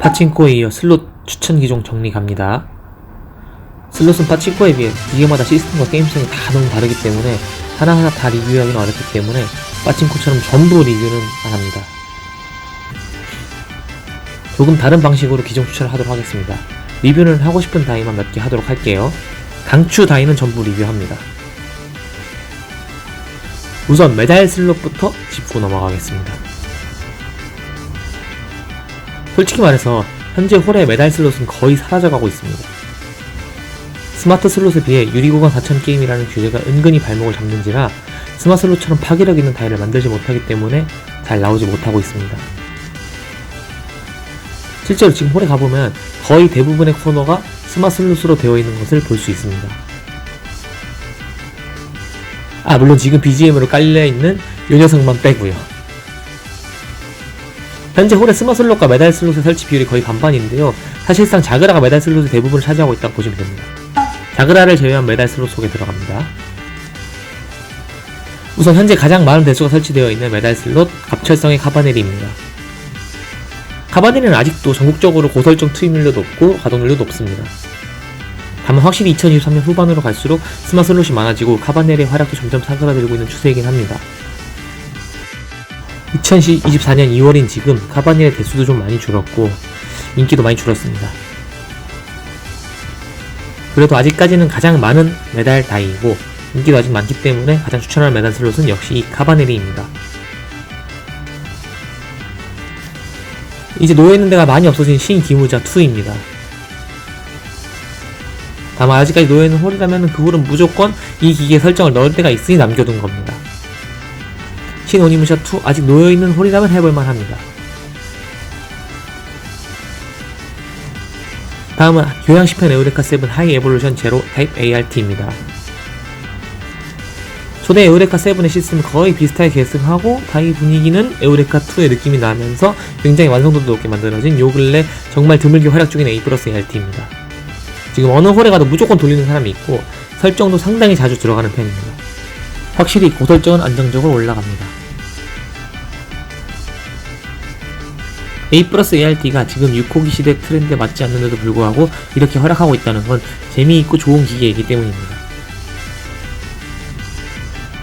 파친코에 이어 슬롯 추천 기종 정리 갑니다. 슬롯은 파친코에 비해 기계마다 시스템과 게임성이 다 너무 다르기 때문에 하나하나 다 리뷰하기는 어렵기 때문에 파친코처럼 전부 리뷰는 안 합니다. 조금 다른 방식으로 기종 추천을 하도록 하겠습니다. 리뷰는 하고 싶은 다이만 몇 개 하도록 할게요. 강추 다이는 전부 리뷰합니다. 우선 메달 슬롯부터 짚고 넘어가겠습니다. 솔직히 말해서 현재 홀의 메달 슬롯은 거의 사라져가고 있습니다. 스마트 슬롯에 비해 유리구간 4000 게임이라는 규제가 은근히 발목을 잡는지라 스마트 슬롯처럼 파괴력 있는 다이를 만들지 못하기 때문에 잘 나오지 못하고 있습니다. 실제로 지금 홀에 가보면 거의 대부분의 코너가 스마트 슬롯으로 되어 있는 것을 볼 수 있습니다. 물론 지금 BGM으로 깔려있는 요 녀석만 빼고요. 현재 홀의 스마트 슬롯과 메달 슬롯의 설치 비율이 거의 반반인데요. 사실상 자그라가 메달 슬롯의 대부분을 차지하고 있다고 보시면 됩니다. 자그라를 제외한 메달 슬롯 속에 들어갑니다. 우선 현재 가장 많은 대수가 설치되어 있는 메달 슬롯 갑철성의 카바네리입니다. 카바네리는 아직도 전국적으로 고설정 투입률도 높고 가동률도 높습니다. 다만 확실히 2023년 후반으로 갈수록 스마트 슬롯이 많아지고 카바네리의 활약도 점점 사그라들고 있는 추세이긴 합니다. 2024년 2월인 지금 카바네리의 대수도 좀 많이 줄었고 인기도 많이 줄었습니다. 그래도 아직까지는 가장 많은 메달 다이이고 인기도 아직 많기 때문에 가장 추천할 메달 슬롯은 역시 이 카바네리입니다. 이제 놓여있는 데가 많이 없어진 신기무자 2입니다. 다만 아직까지 놓여있는 홀이라면 그 홀은 무조건 이 기기에 설정을 넣을 때가 있으니 남겨둔 겁니다. 신오니무샤 2 아직 놓여있는 홀이라면 해볼만 합니다. 다음은 교양 10편 에우레카 7 하이 에볼루션 제로 타입 ART입니다. 초대 에우레카 7의 시스템은 거의 비슷하게 계승하고 다이 분위기는 에우레카 2의 느낌이 나면서 굉장히 완성도도 높게 만들어진 요 근래 정말 드물게 활약 중인 A 플러스 ART입니다. 지금 어느 홀에 가도 무조건 돌리는 사람이 있고 설정도 상당히 자주 들어가는 편입니다. 확실히 고설정은 안정적으로 올라갑니다. A 플러스 ART가 지금 6호기 시대 트렌드에 맞지 않는데도 불구하고 이렇게 활약하고 있다는 건 재미있고 좋은 기계이기 때문입니다.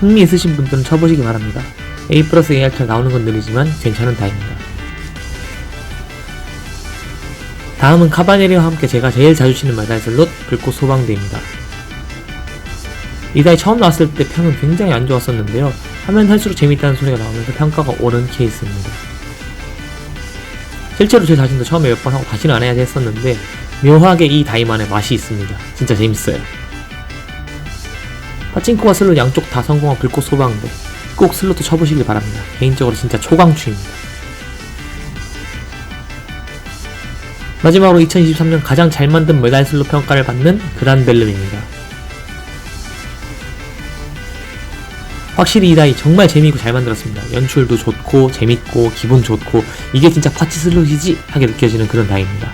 흥미 있으신 분들은 쳐보시기 바랍니다. A 플러스 ART가 나오는 건 느리지만 괜찮은 다이입니다. 다음은 카바네리와 함께 제가 제일 자주 치는 메달 슬롯 불꽃 소방대입니다. 이 다이 처음 나왔을 때 평은 굉장히 안 좋았었는데요. 하면 할수록 재밌다는 소리가 나오면서 평가가 오른 케이스입니다. 실제로 제 자신도 처음에 몇 번 하고 다시는 안 해야지 했었는데 묘하게 이 다이만의 맛이 있습니다. 진짜 재밌어요. 파친코와 슬롯 양쪽 다 성공한 불꽃 소방대 꼭 슬롯도 쳐보시길 바랍니다. 개인적으로 진짜 초강추입니다. 마지막으로 2023년 가장 잘 만든 메달 슬롯 평가를 받는 그란벨름입니다. 확실히 이 다이 정말 재미있고 잘 만들었습니다. 연출도 좋고 재밌고 기분 좋고 이게 진짜 파치 슬롯이지 하게 느껴지는 그런 다이입니다.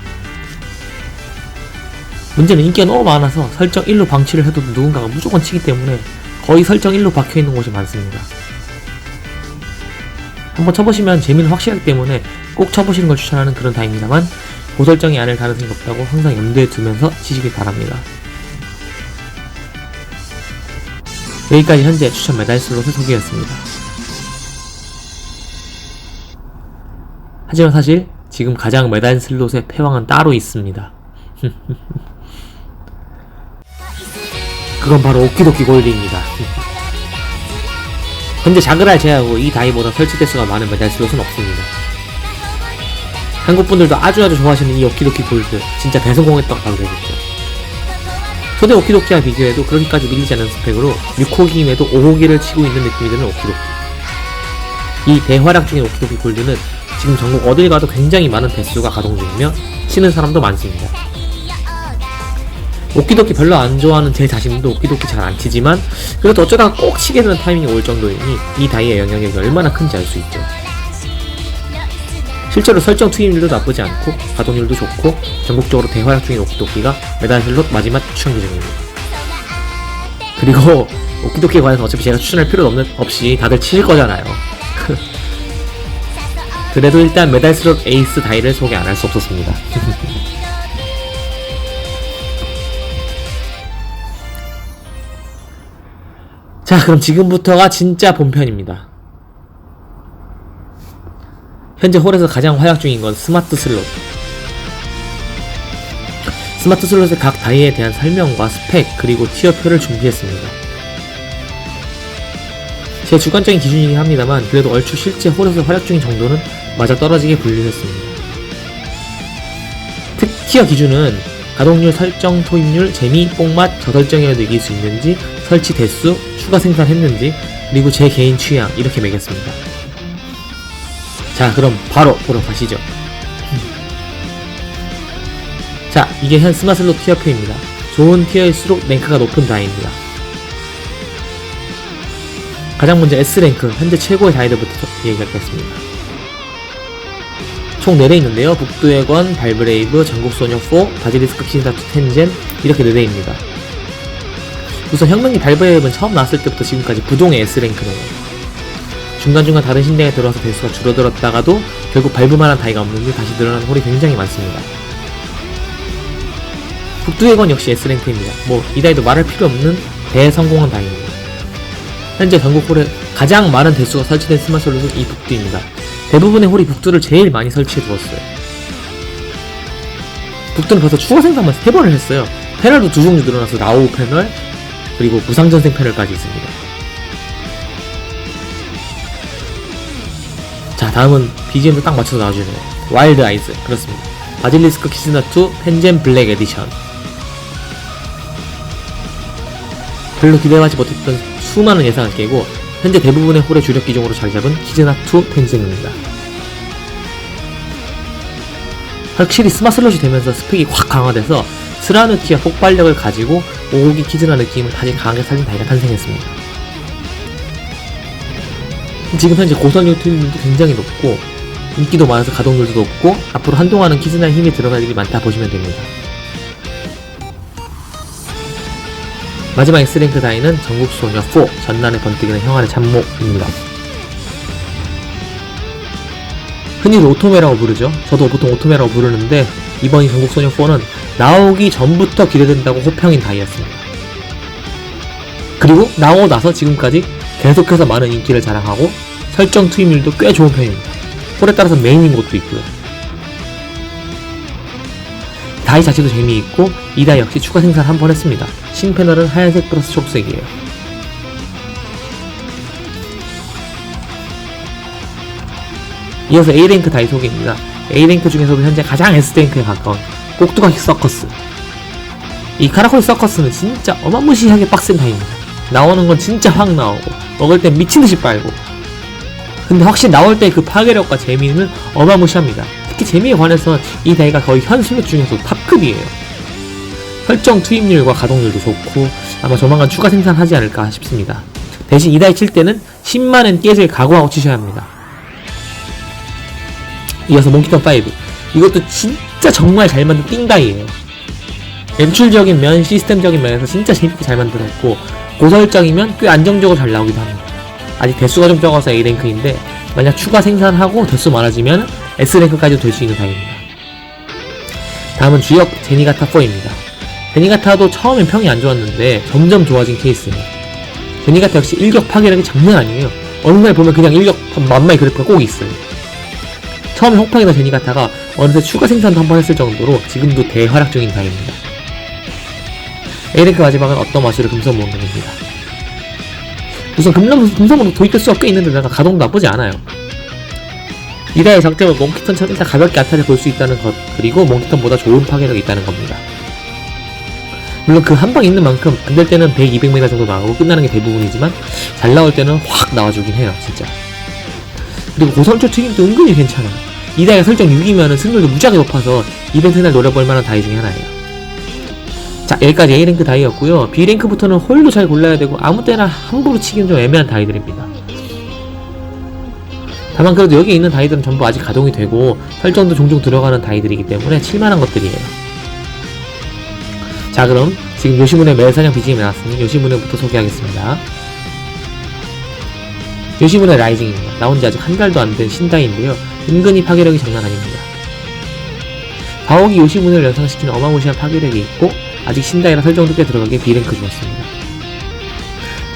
문제는 인기가 너무 많아서 설정 1로 방치를 해도 누군가가 무조건 치기 때문에 거의 설정 1로 박혀있는 곳이 많습니다. 한번 쳐보시면 재미는 확실하기 때문에 꼭 쳐보시는 걸 추천하는 그런 다이입니다만 고설정이 아닐 가능성이 높다고 항상 염두에 두면서 치시길 바랍니다. 여기까지 현재 추천 메달 슬롯의 소개였습니다. 하지만 사실 지금 가장 메달 슬롯의 패왕은 따로 있습니다. 그건 바로 오키도키 골드입니다. 현재 자그라를 제외하고 이 다이보다 설치 대수가 많은 메달 슬롯은 없습니다. 한국분들도 아주 좋아하시는 이 오키도키 골드 진짜 대성공했다고 봐도 되겠죠. 초대 오키도키와 비교해도 그렇게까지 밀리지 않은 스펙으로 6호기임에도 5호기를 치고 있는 느낌이 드는 오키도키. 이 대활약 중인 오키도키 골드는 지금 전국 어딜 가도 굉장히 많은 대수가 가동 중이며 치는 사람도 많습니다. 오키도키 별로 안 좋아하는 제 자신도 오키도키 잘 안 치지만 그래도 어쩌다가 꼭 치게 되는 타이밍이 올 정도이니 이 다이의 영향력이 얼마나 큰지 알 수 있죠. 실제로 설정 투입률도 나쁘지 않고 가동률도 좋고 전국적으로 대활약 중인 오키도키가 메달 슬롯 마지막 추천 기준입니다. 그리고 오키도키에 관해서 어차피 제가 추천할 필요도 없이 다들 치실 거잖아요. 그래도 일단 메달스럽 에이스 다이를 소개 안 할 수 없었습니다. 자, 그럼 지금부터가 진짜 본편입니다. 현재 홀에서 가장 활약 중인 건 스마트 슬롯. 스마트 슬롯의 각 다이에 대한 설명과 스펙 그리고 티어표를 준비했습니다. 제 주관적인 기준이긴 합니다만 그래도 얼추 실제 홀에서 활약 중인 정도는 맞아떨어지게 분류했습니다. 특티어 기준은 가동률, 설정, 토입률, 재미, 뽕맛, 저설정이라도 이길 수 있는지, 설치 대수, 추가 생산했는지, 그리고 제 개인 취향 이렇게 매겼습니다. 자, 그럼 바로 보러 가시죠. 자, 이게 현 스마슬롯 티어표입니다. 좋은 티어일수록 랭크가 높은 다이입니다. 가장 먼저 S랭크, 현재 최고의 다이들부터 얘기하겠습니다. 총 4대 있는데요. 북두의 권, 발브레이브, 전국소녀4, 바질리스크 키즈나투 텐젠 이렇게 4대입니다. 우선 혁명기 발브레이브는 처음 나왔을 때부터 지금까지 부동의 S랭크네요. 중간중간 다른 신대에 들어와서 대수가 줄어들었다가도 결국 밟을만한 다이가 없는데 다시 늘어나는 홀이 굉장히 많습니다. 북두의 권 역시 S랭크입니다. 이 다이도 말할 필요 없는 대성공한 다이입니다. 현재 전국 홀에 가장 많은 대수가 설치된 스마트솔루는 이 북두입니다. 대부분의 홀이 북두를 제일 많이 설치해 두었어요. 북두는 벌써 추가 생산만 3번을 했어요. 패널도 2종류 늘어나서 라오우 패널 그리고 무상전생 패널까지 있습니다. 자, 다음은 BGM도 딱 맞춰서 나와주네요. 와일드 아이즈. 그렇습니다. 바질리스크 키즈나2 텐젠 블랙 에디션. 별로 기대하지 못했던 수많은 예상을 깨고 현재 대부분의 홀의 주력 기종으로 자리잡은 키즈나2 텐젠입니다. 확실히 스마슬롯이 되면서 스펙이 확 강화돼서 스라누티와 폭발력을 가지고 오고기 키즈나 느낌을 다시 강하게 살린 다이가 탄생했습니다. 지금 현재 고설력 트윈도 굉장히 높고 인기도 많아서 가동률도 높고 앞으로 한동안은 키즈나의 힘이 들어갈 일이 많다 보시면 됩니다. 마지막 S랭크 다이는 전국소녀4 전난의 번뜩이는 형아의 잠목입니다. 흔히 오토메라고 부르죠. 저도 보통 오토메라고 부르는데 이번 이 전국소녀4는 나오기 전부터 기대된다고 호평인 다이였습니다. 그리고 나오고 나서 지금까지 계속해서 많은 인기를 자랑하고 설정 투입률도 꽤 좋은 편입니다. 홀에 따라서 메인인 곳도 있고요. 다이 자체도 재미있고 이 다이 역시 추가 생산 한번 했습니다. 신패널은 하얀색 플러스 초록색이에요. 이어서 A랭크 다이 소개입니다. A랭크 중에서도 현재 가장 S랭크에 가까운 꼭두각시 서커스. 이 카라콜 서커스는 진짜 어마무시하게 빡센 다이입니다. 나오는 건 진짜 확 나오고 먹을 땐 미친듯이 빨고 근데 확실히 나올 때 그 파괴력과 재미는 어마무시합니다. 특히 재미에 관해서 이 다이가 거의 현 슬롯 중에서 탑급이에요. 설정 투입률과 가동률도 좋고 아마 조만간 추가 생산하지 않을까 싶습니다. 대신 이 다이 칠 때는 10만엔 깨질 각오하고 치셔야 합니다. 이어서 몽키턴5. 이것도 진짜 정말 잘 만든 띵다이에요. 연출적인 면, 시스템적인 면에서 진짜 재밌게 잘 만들었고 고설적이면 꽤 안정적으로 잘 나오기도 합니다. 아직 대수가 좀 적어서 A랭크인데 만약 추가 생산하고 대수 많아지면 S랭크까지도 될 수 있는 다이입니다. 다음은 주역 제니가타4입니다. 제니가타도 처음엔 평이 안 좋았는데 점점 좋아진 케이스예요. 제니가타 역시 일격 파괴력이 장난 아니에요. 어느 날 보면 그냥 일격 만마의 그래프가 꼭 있어요. 처음에 혹평이던 제니가타가 어느새 추가 생산도 한번 했을 정도로 지금도 대활약 중인 다이입니다. A랭크 마지막은 어떤 마술의 금손몽룡입니다. 우선 금손몽룡 도입될 수가 꽤 있는데 내가 가동도 나쁘지 않아요. 이 다이의 장점은 몽키턴처럼 일단 가볍게 아타를 볼 수 있다는 것 그리고 몽키턴보다 좋은 파괴력이 있다는 겁니다. 물론 그 한 방 있는 만큼 안 될 때는 100, 200m 정도 나오고 끝나는 게 대부분이지만 잘 나올 때는 확 나와주긴 해요 진짜. 그리고 고설조 튀김도 은근히 괜찮아요. 이 다이가 설정 6이면 승률도 무지하게 높아서 이벤트 날 노려볼만한 다이 중에 하나예요. 자, 여기까지 A랭크 다이였고요. B랭크부터는 홀도 잘 골라야 되고 아무 때나 함부로 치기는 좀 애매한 다이들입니다. 다만 그래도 여기 있는 다이들은 전부 아직 가동이 되고 설정도 종종 들어가는 다이들이기 때문에 칠만한 것들이에요. 자, 그럼 지금 요시문의 매사냥 BGM이 나왔으니 요시문의부터 소개하겠습니다. 요시문의 라이징입니다. 나온 지 아직 한 달도 안 된 신다이인데요. 은근히 파괴력이 장난 아닙니다. 4호기 요시문을 연상시키는 어마무시한 파괴력이 있고 아직 신다이라 설정도 꽤 들어가게 B랭크 주었습니다.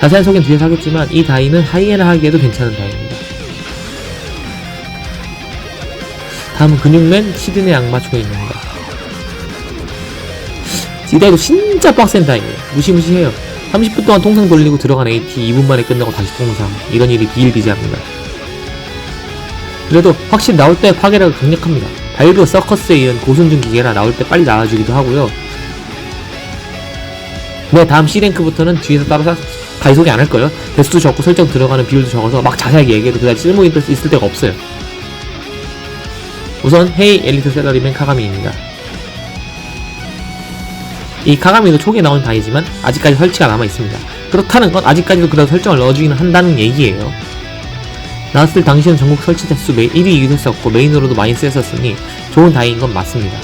자세한 소개는 뒤에서 하겠지만 이 다이는 하이에나 하기에도 괜찮은 다이입니다. 다음은 근육맨 시드네 악마 초인입니다. 이 다이도 진짜 빡센 다이예요. 무시무시해요. 30분 동안 통상 돌리고 들어간 AT 2분 만에 끝나고 다시 통상. 이런 일이 비일비재합니다. 그래도 확실히 나올 때 파괴력이 강력합니다. 발브 서커스에 이은 고순준 기계라 나올 때 빨리 나와주기도 하고요. 네, 다음 C랭크부터는 뒤에서 따로 다이 소개 안 할거예요. 대수도 적고 설정 들어가는 비율도 적어서 막 자세하게 얘기해도 그다지 쓸모 있을 데가 없어요. 우선 헤이 엘리트 셀러리맨 카가미입니다. 이 카가미도 초기에 나온 다이지만 아직까지 설치가 남아있습니다. 그렇다는 건 아직까지도 그래도 설정을 넣어주기는 한다는 얘기예요. 나왔을 당시에는 전국 설치 대수 1위이기도 했었고 메인으로도 많이 쓰였었으니 좋은 다이인 건 맞습니다.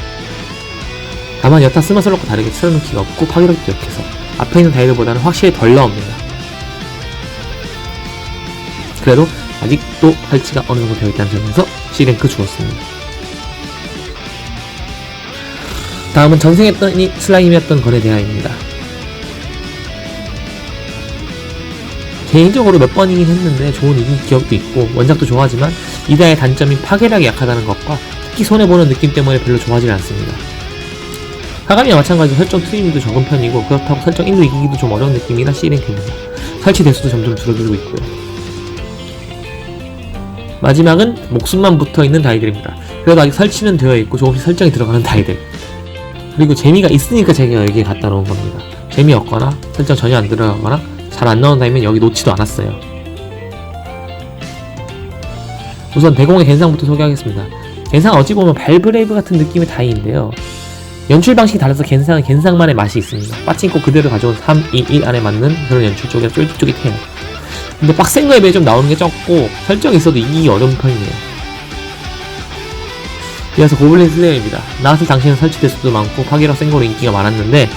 다만 여타 스마슬럭과 다르게 틀어놓기가 없고 파괴력도 약해서 앞에 있는 다이들보다는 확실히 덜 나옵니다. 그래도 아직도 설치가 어느정도 되어있다는 점에서 C랭크 주었습니다. 다음은 전생했던 슬라임이었던 거래대하입니다. 개인적으로 몇 번이긴 했는데 좋은 기억도 있고 원작도 좋아하지만 이다의 단점인 파괴력이 약하다는 것과 특히 손해보는 느낌 때문에 별로 좋아하지 않습니다. 카가미와 마찬가지로 설정 트림도 적은 편이고 그렇다고 설정 1로 이기기도 좀 어려운 느낌이라 C랭크입니다. 설치 대수도 점점 줄어들고 있고요. 마지막은 목숨만 붙어있는 다이들입니다. 그래도 아직 설치는 되어있고 조금씩 설정이 들어가는 다이들. 그리고 재미가 있으니까 제가 여기에 갖다 놓은 겁니다. 재미없거나 설정 전혀 안 들어가거나 잘 안 나온 다이면 여기 놓지도 않았어요. 우선 대공의 겐상부터 소개하겠습니다. 겐상은 어찌 보면 발브레이브 같은 느낌의 다이인데요. 연출 방식이 달라서 겐상은 겐상만의 맛이 있습니다. 빠칭코 그대로 가져온 3, 2, 1 안에 맞는 그런 연출 쪽이라 쫄깃쫄깃해요. 근데 빡센 거에 비해 좀 나오는 게 적고 설정이 있어도 이기기 어려운 편이에요. 이어서 고블린 슬레이어입니다. 나왔을 당시에는 설치 대수도 많고 파괴력 센 거로 인기가 많았는데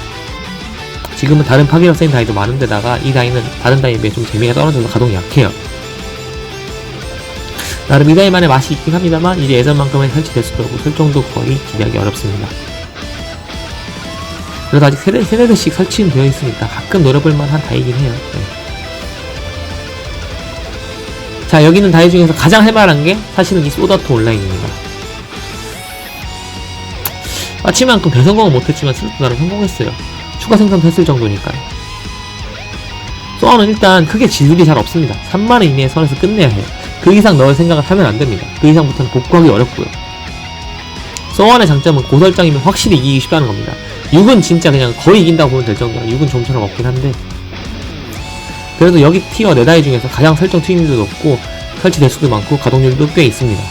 지금은 다른 파괴력 센 다이도 많은데다가 이 다이는 다른 다이에 비해 좀 재미가 떨어져서 가동이 약해요. 나름 이 다이만의 맛이 있긴 합니다만 이제 예전만큼의 설치 대수도 없고 설정도 거의 기대하기 어렵습니다. 그래도 아직 세네 대씩 설치는 되어 있으니까 가끔 노려볼 만한 다이긴 해요. 네. 자, 여기 있는 다이 중에서 가장 할만한 게 사실은 이 소다토 온라인입니다. 마치만큼 대성공은 못했지만 슬롯도 나름 성공했어요. 추가 생산도 했을 정도니까요. 소아는 일단 크게 지율이 잘 없습니다. 3만원 이내의 선에서 끝내야 해요. 그 이상 넣을 생각을 하면 안됩니다. 그 이상부터는 복구하기 어렵고요. 소아의 장점은 고설정이면 확실히 이기기 쉽다는 겁니다. 6은 진짜 그냥 거의 이긴다고 보면 될 정도라 6은 좀처럼 없긴 한데 그래도 여기 티어 4다이 중에서 가장 설정 튜닝도 높고 설치 대수도 많고 가동률도 꽤 있습니다.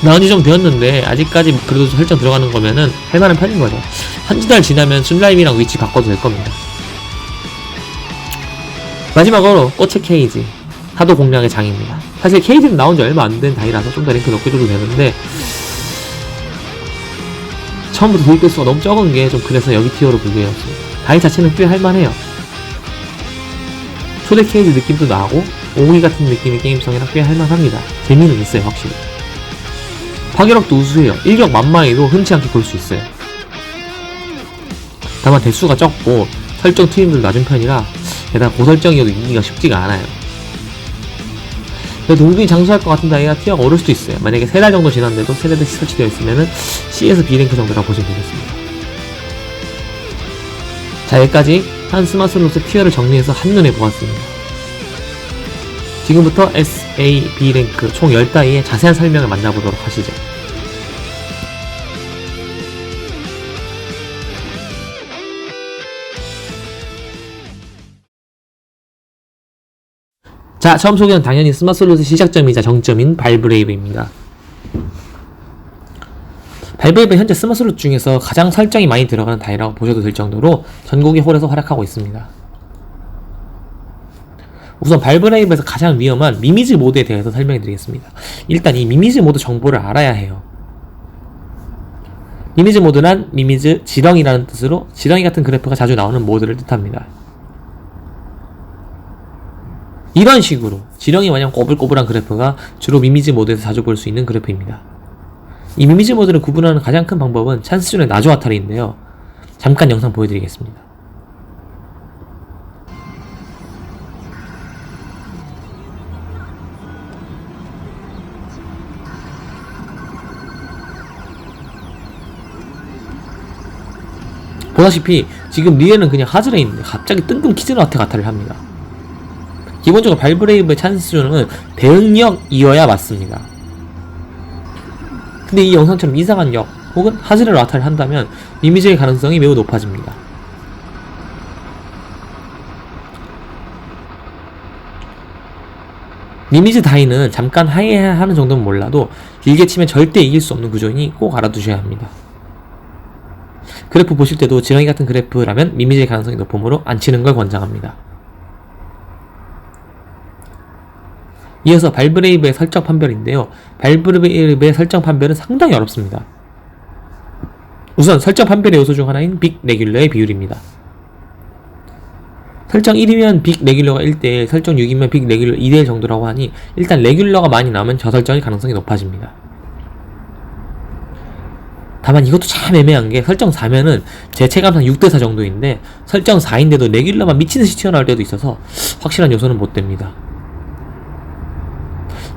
나온 지 좀 되었는데 아직까지 그래도 설정 들어가는 거면은 할만한 편인 거죠. 한두 달 지나면 슬라임이랑 위치 바꿔도 될 겁니다. 마지막으로 꽃의 케이지 하도 공략의 장입니다. 사실 케이지는 나온 지 얼마 안 된 다이라서 좀 더 랭크 높게 줘도 되는데 처음부터 도입 수가 너무 적은 게 좀 그래서 여기 티어로 분류해왔습니다. 다이 자체는 꽤 할만해요. 초대 케이지 느낌도 나고 오기 같은 느낌의 게임성이라 꽤 할만합니다. 재미는 있어요 확실히. 파괴력도 우수해요. 일격 만마에도 흔치 않게 볼 수 있어요. 다만 대수가 적고 설정 트림도 낮은 편이라 게다가 고설정이어도 이기기가 쉽지가 않아요. 그래도 동등히 장수할 것 같은 다이가 티어가 오를 수도 있어요. 만약에 3달 정도 지났는데도 3대씩 설치되어 있으면은 C에서 B랭크 정도라 보시면 되겠습니다. 자, 여기까지 한 스마슬롯의 티어를 정리해서 한눈에 보았습니다. 지금부터 S, A, B 랭크 총 10다이의 자세한 설명을 만나보도록 하시죠. 자, 처음 소개는 당연히 스마슬롯의 시작점이자 정점인 발브레이브입니다. 발브레이브는 현재 스마슬롯 중에서 가장 설정이 많이 들어가는 다이라고 보셔도 될 정도로 전국의 홀에서 활약하고 있습니다. 우선 발브레이브에서 가장 위험한 미미즈 모드에 대해서 설명해드리겠습니다. 일단 이 미미즈 모드 정보를 알아야 해요. 미미즈 모드란 미미즈 지렁이라는 뜻으로 지렁이 같은 그래프가 자주 나오는 모드를 뜻합니다. 이런 식으로 지렁이 마냥 꼬불꼬불한 그래프가 주로 미미즈 모드에서 자주 볼 수 있는 그래프입니다. 이 미미즈 모드를 구분하는 가장 큰 방법은 찬스존의 나조 아타리인데요. 잠깐 영상 보여드리겠습니다. 보다시피 지금 리에는 그냥 하즈레 있는데 갑자기 뜬금 키즈나한테 가타를 합니다. 기본적으로 발브레이브의 찬스존은 대응력이어야 맞습니다. 근데 이 영상처럼 이상한 역 혹은 하즈레로 아타를 한다면 미미즈의 가능성이 매우 높아집니다. 미미즈 다이는 잠깐 하이하는 정도는 몰라도 길게 치면 절대 이길 수 없는 구조이니 꼭 알아두셔야 합니다. 그래프 보실 때도 지렁이 같은 그래프라면 미미즈의 가능성이 높으므로 안 치는 걸 권장합니다. 이어서 발브레이브의 설정 판별인데요. 발브레이브의 설정 판별은 상당히 어렵습니다. 우선 설정 판별의 요소 중 하나인 빅 레귤러의 비율입니다. 설정 1이면 빅 레귤러가 1대1, 설정 6이면 빅 레귤러 2대1 정도라고 하니 일단 레귤러가 많이 나오면 저설정일 가능성이 높아집니다. 다만 이것도 참 애매한 게 설정 4면은 제 체감상 6대4 정도인데 설정 4인데도 레귤러만 미친듯이 튀어나올 때도 있어서 확실한 요소는 못 됩니다.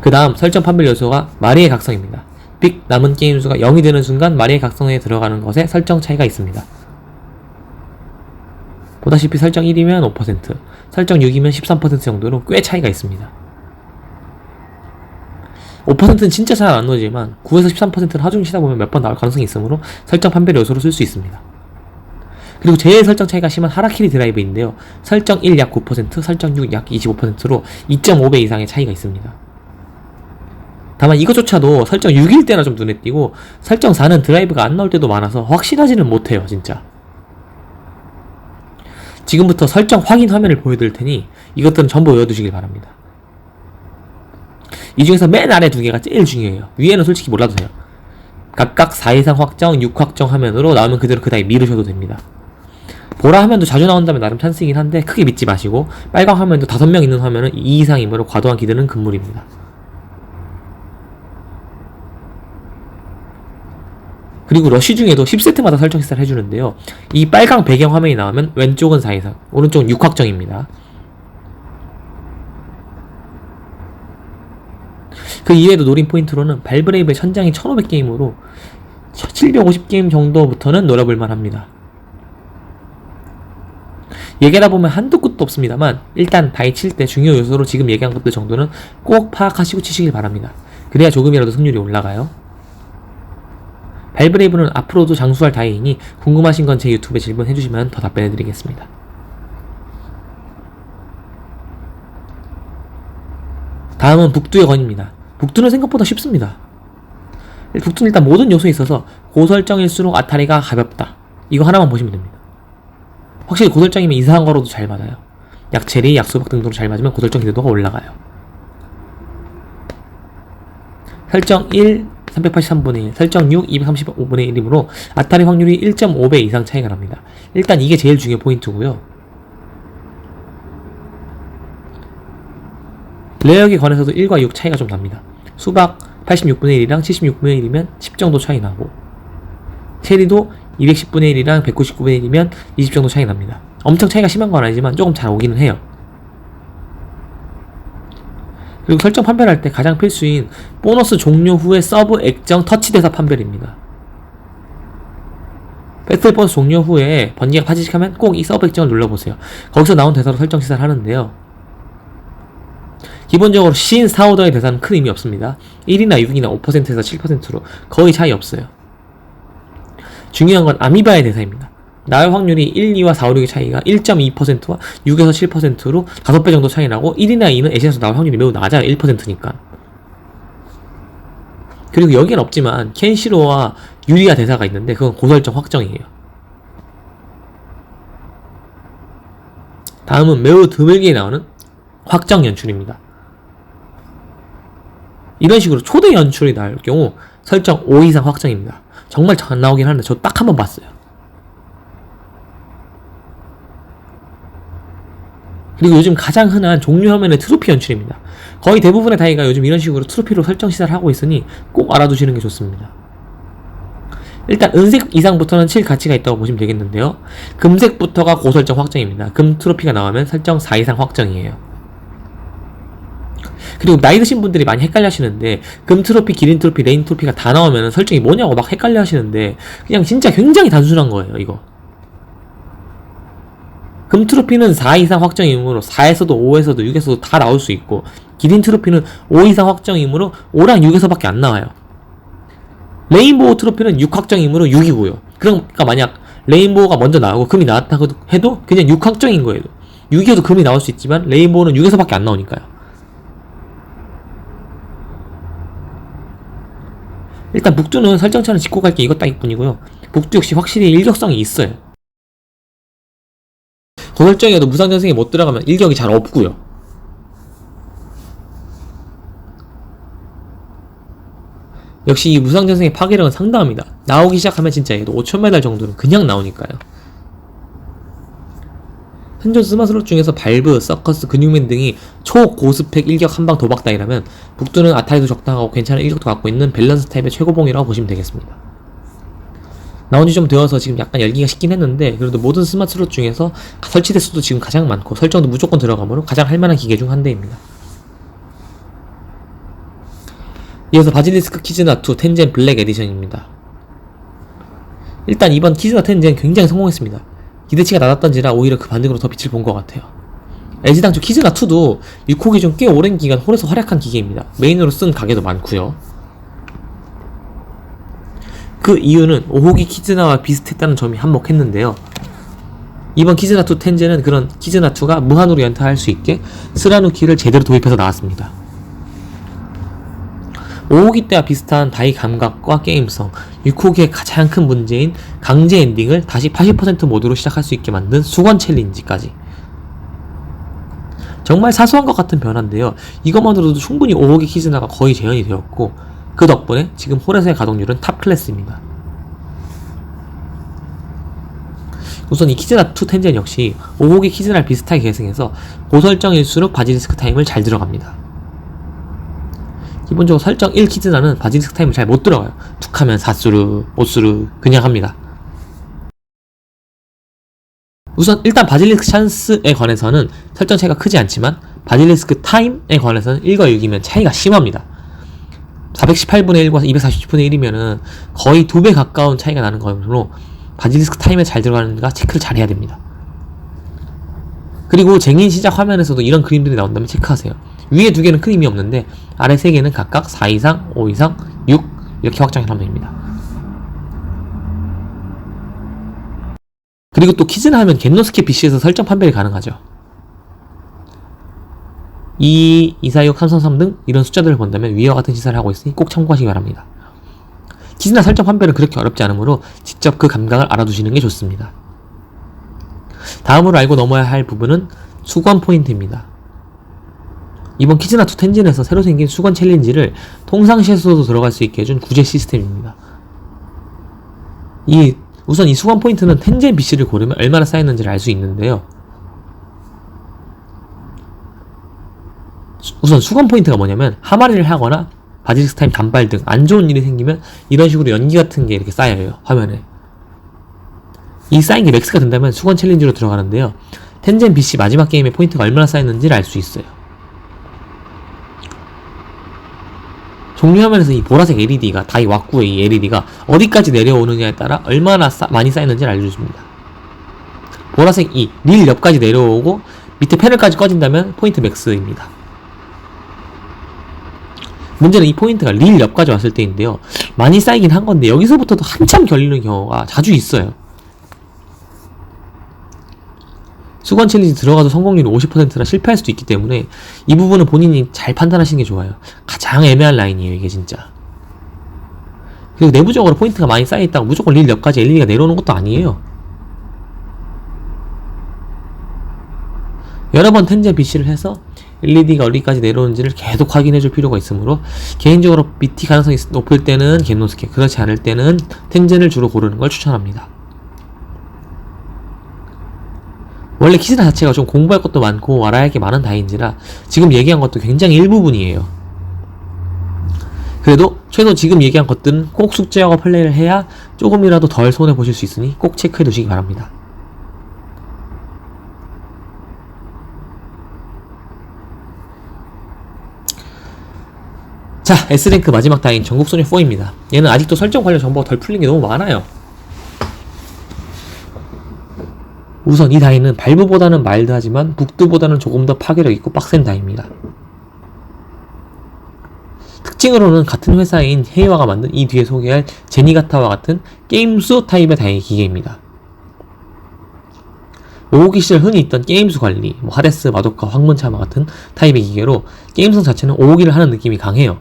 그 다음 설정 판별 요소가 마리의 각성입니다. 빅 남은 게임 수가 0이 되는 순간 마리의 각성에 들어가는 것에 설정 차이가 있습니다. 보다시피 설정 1이면 5%, 설정 6이면 13% 정도로 꽤 차이가 있습니다. 5%는 진짜 잘 안 나오지만 9에서 13%는 하중 치다 보면 몇 번 나올 가능성이 있으므로 설정 판별 요소로 쓸 수 있습니다. 그리고 제일 설정 차이가 심한 하라키리 드라이브인데요. 설정 1 약 9%, 설정 6 약 25%로 2.5배 이상의 차이가 있습니다. 다만 이것조차도 설정 6일 때나 좀 눈에 띄고 설정 4는 드라이브가 안 나올 때도 많아서 확실하지는 못해요, 진짜. 지금부터 설정 확인 화면을 보여드릴 테니 이것들은 전부 외워두시길 바랍니다. 이 중에서 맨 아래 두 개가 제일 중요해요. 위에는 솔직히 몰라도 돼요. 각각 4 이상 확정, 6 확정 화면으로 나오면 그대로 그 다음에 미루셔도 됩니다. 보라 화면도 자주 나온다면 나름 찬스이긴 한데 크게 믿지 마시고 빨강 화면도 5명 있는 화면은 2 이상이므로 과도한 기대는 금물입니다. 그리고 러쉬 중에도 10세트마다 설정 시사를 해주는데요. 이 빨강 배경 화면이 나오면 왼쪽은 4 이상, 오른쪽은 6 확정입니다. 그 이외에도 노린 포인트로는 발브레이브의 천장이 1500게임으로 750게임 정도부터는 노려볼만 합니다. 얘기하다 보면 한도 끝도 없습니다만 일단 다이 칠 때 중요 요소로 지금 얘기한 것들 정도는 꼭 파악하시고 치시길 바랍니다. 그래야 조금이라도 승률이 올라가요. 발브레이브는 앞으로도 장수할 다이이니 궁금하신 건 제 유튜브에 질문해주시면 더 답변해드리겠습니다. 다음은 북두의 건입니다. 북두는 생각보다 쉽습니다. 북두는 일단 모든 요소에 있어서 고설정일수록 아타리가 가볍다. 이거 하나만 보시면 됩니다. 확실히 고설정이면 이상한 거로도 잘 맞아요. 약체리, 약수박 등으로 잘 맞으면 고설정 기대도가 올라가요. 설정 1, 383분의 1, 설정 6, 235분의 1이므로 아타리 확률이 1.5배 이상 차이가 납니다. 일단 이게 제일 중요한 포인트고요. 레이어에 관해서도 1과 6 차이가 좀 납니다. 수박 86분의 1이랑 76분의 1이면 10 정도 차이 나고 체리도 210분의 1이랑 199분의 1이면 20 정도 차이 납니다. 엄청 차이가 심한 건 아니지만 조금 잘 오기는 해요. 그리고 설정 판별할 때 가장 필수인 보너스 종료 후에 서브 액정 터치 대사 판별입니다. 배틀 보너스 종료 후에 번개가 파지식하면 꼭 이 서브 액정을 눌러보세요. 거기서 나온 대사로 설정 시사를 하는데요. 기본적으로 신 4, 5더의 대사는 큰 의미 없습니다. 1이나 6이나 5%에서 7%로 거의 차이 없어요. 중요한 건 아미바의 대사입니다. 나올 확률이 1, 2와 4, 5, 6의 차이가 1.2%와 6에서 7%로 5배 정도 차이 나고 1이나 2는 애쉬에서 나올 확률이 매우 낮아요. 1%니까. 그리고 여기엔 없지만 켄시로와 유리아 대사가 있는데 그건 고설정 확정이에요. 다음은 매우 드물게 나오는 확정 연출입니다. 이런 식으로 초대 연출이 나올 경우 설정 5 이상 확정입니다. 정말 잘 나오긴 하는데 저 딱 한 번 봤어요. 그리고 요즘 가장 흔한 종료 화면의 트로피 연출입니다. 거의 대부분의 다이가 요즘 이런 식으로 트로피로 설정 시사를 하고 있으니 꼭 알아두시는 게 좋습니다. 일단 은색 이상부터는 칠 가치가 있다고 보시면 되겠는데요. 금색부터가 고설정 확정입니다. 금 트로피가 나오면 설정 4 이상 확정이에요. 그리고 나이 드신 분들이 많이 헷갈려 하시는데 금 트로피, 기린 트로피, 레인 트로피가 다 나오면 설정이 뭐냐고 막 헷갈려 하시는데 그냥 진짜 굉장히 단순한 거예요. 이거 금 트로피는 4 이상 확정이므로 4에서도 5에서도 6에서도 다 나올 수 있고, 기린 트로피는 5 이상 확정이므로 5랑 6에서밖에 안 나와요. 레인보우 트로피는 6 확정이므로 6이고요. 그러니까 만약 레인보우가 먼저 나오고 금이 나왔다고 해도 그냥 6 확정인 거예요. 6이어도 금이 나올 수 있지만 레인보우는 6에서밖에 안 나오니까요. 일단 북두는 설정차는 짚고 갈 게 이것 따위뿐이고요. 북두 역시 확실히 일격성이 있어요. 고설정이어도 무상전생에 못 들어가면 일격이 잘 없고요. 역시 이 무상전생의 파괴력은 상당합니다. 나오기 시작하면 진짜 얘도 5000메달 정도는 그냥 나오니까요. 현존 스마슬롯 중에서 발브, 서커스, 근육맨 등이 초고스펙 일격 한방 도박다이라면 북두는 아타리도 적당하고 괜찮은 일격도 갖고 있는 밸런스 타입의 최고봉이라고 보시면 되겠습니다. 나온지 좀 되어서 지금 약간 열기가 식긴 했는데 그래도 모든 스마트 슬롯 중에서 설치 대수도 지금 가장 많고 설정도 무조건 들어가므로 가장 할만한 기계 중 한 대입니다. 이어서 바질리스크 키즈나2 텐젠 블랙 에디션입니다. 일단 이번 키즈나 텐젠 굉장히 성공했습니다. 기대치가 낮았던지라 오히려 그 반등으로 더 빛을 본 것 같아요. LG당초 키즈나2도 6호기 중 꽤 오랜 기간 홀에서 활약한 기계입니다. 메인으로 쓴 가게도 많고요. 그 이유는 5호기 키즈나와 비슷했다는 점이 한몫했는데요. 이번 키즈나2 텐젠은 그런 키즈나2가 무한으로 연타할 수 있게 스라누 키를 제대로 도입해서 나왔습니다. 5호기 때와 비슷한 다이 감각과 게임성, 6호기의 가장 큰 문제인 강제 엔딩을 다시 80% 모드로 시작할 수 있게 만든 수건 챌린지까지. 정말 사소한 것 같은 변화인데요. 이것만으로도 충분히 5호기 키즈나가 거의 재현이 되었고 그 덕분에 지금 홀에서의 가동률은 탑 클래스입니다. 우선 이 키즈나2 텐젠 역시 5호기 키즈나를 비슷하게 계승해서 고설정일수록 바질리스크 타임을 잘 들어갑니다. 기본적으로 설정 1 키즈나는 바질리스크 타임을 잘 못 들어가요. 툭하면 4수르, 5수르 그냥 합니다. 우선 일단 바질리스크 찬스에 관해서는 설정 차이가 크지 않지만 바질리스크 타임에 관해서는 1과 6이면 차이가 심합니다. 418분의 1과 240분의 1이면은 거의 2배 가까운 차이가 나는 거므로 바질리스크 타임에 잘 들어가는가 체크를 잘 해야 됩니다. 그리고 쟁인 시작 화면에서도 이런 그림들이 나온다면 체크하세요. 위에 두 개는 큰 의미 없는데 아래 세 개는 각각 4 이상, 5 이상, 6 이렇게 확장하면 됩니다. 그리고 또 키즈나 하면 겟노스케 PC에서 설정 판별이 가능하죠. 2, 2, 4, 6, 3, 3, 3 등 이런 숫자들을 본다면 위와 같은 시사를 하고 있으니 꼭 참고하시기 바랍니다. 키즈나 설정 판별은 그렇게 어렵지 않으므로 직접 그 감각을 알아두시는 게 좋습니다. 다음으로 알고 넘어야 할 부분은 수건 포인트입니다. 이번 키즈나2 텐진에서 새로 생긴 수건 챌린지를 통상시에서도 들어갈 수 있게 해준 구제 시스템입니다. 우선 이 수건 포인트는 텐젠 BC를 고르면 얼마나 쌓였는지를 알 수 있는데요. 우선 수건 포인트가 뭐냐면 하마리를 하거나 바질리스크 타임 단발 등 안 좋은 일이 생기면 이런 식으로 연기 같은 게 이렇게 쌓여요. 화면에. 이 쌓인 게 맥스가 된다면 수건 챌린지로 들어가는데요. 텐젠 BC 마지막 게임의 포인트가 얼마나 쌓였는지를 알 수 있어요. 종료 화면에서 이 보라색 LED가 다이 왁구의 이 LED가 어디까지 내려오느냐에 따라 얼마나 많이 쌓였는지를 알려줍니다. 보라색 릴 옆까지 내려오고 밑에 패널까지 꺼진다면 포인트 맥스입니다. 문제는 이 포인트가 릴 옆까지 왔을 때인데요. 많이 쌓이긴 한 건데 여기서부터도 한참 걸리는 경우가 자주 있어요. 수건 챌린지 들어가도 성공률이 50%라 실패할 수도 있기 때문에 이 부분은 본인이 잘 판단하시는 게 좋아요. 가장 애매한 라인이에요, 이게 진짜. 그리고 내부적으로 포인트가 많이 쌓여있다고 무조건 릴 옆까지 LED가 내려오는 것도 아니에요. 여러 번 텐젠 BC를 해서 LED가 어디까지 내려오는지를 계속 확인해줄 필요가 있으므로 개인적으로 BT 가능성이 높을 때는 겟노스케, 그렇지 않을 때는 텐젠을 주로 고르는 걸 추천합니다. 원래 키즈나 자체가 좀 공부할 것도 많고 알아야 할 게 많은 다이인지라 지금 얘기한 것도 굉장히 일부분이에요. 그래도 최소 지금 얘기한 것들은 꼭 숙제하고 플레이를 해야 조금이라도 덜 손해보실 수 있으니 꼭 체크해 두시기 바랍니다. 자, S랭크 마지막 다인 전국소녀4입니다. 얘는 아직도 설정 관련 정보가 덜 풀린 게 너무 많아요. 우선 이 다이는 발브보다는 마일드하지만 북두보다는 조금 더 파괴력 있고 빡센 다이입니다. 특징으로는 같은 회사인 헤이와가 만든 이 뒤에 소개할 제니가타와 같은 게임수 타입의 다이 기계입니다. 5호기 시절 흔히 있던 게임수 관리, 하데스, 마도카, 황문차마 같은 타입의 기계로 게임성 자체는 5호기를 하는 느낌이 강해요.